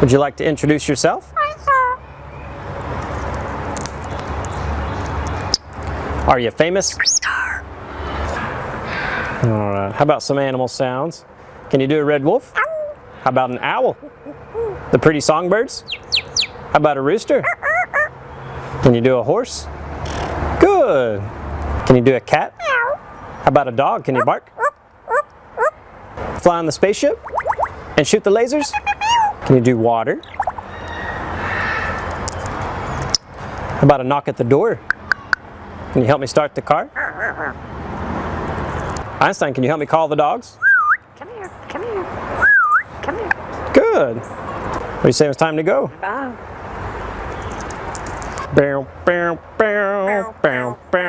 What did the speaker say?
Would you like to introduce yourself? Are you famous? All right. How about some animal sounds? Can you do a red wolf? How about an owl? The pretty songbirds? How about a rooster? Can you do a horse? Good. Can you do a cat? How about a dog? Can you bark? Fly on the spaceship? And shoot the lasers? Can you do water? How about a knock at the door? Can you help me start the car? Einstein, can you help me call the dogs? Come here, come here, come here. Good. What do you say it's time to go? Bye. Bow, bow, bow, bow, bow.